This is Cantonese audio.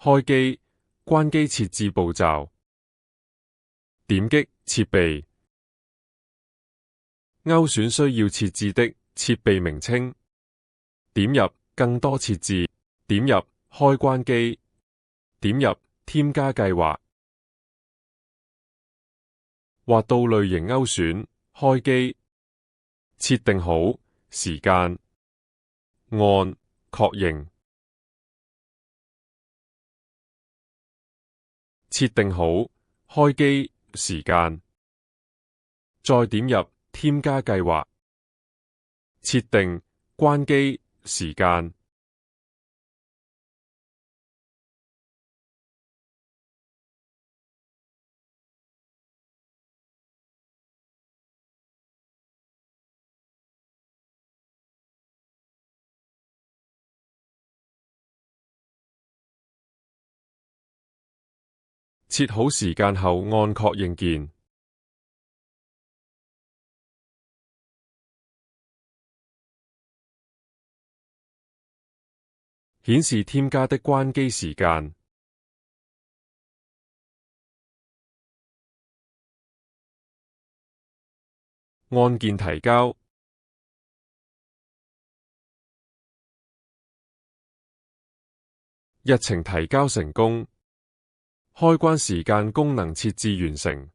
開機、關機設置步驟。點擊設備，勾選需要設置的設備名稱，點入更多設置，點入開關機，點入添加計劃，或到類型勾選開機，設定好時間，按確認。設定好開機時間，再點入添加計劃，設定關機時間。設好時間後按確認鍵。顯示添加的關機時間。按鍵提交。日程提交成功。開關時間功能設置完成。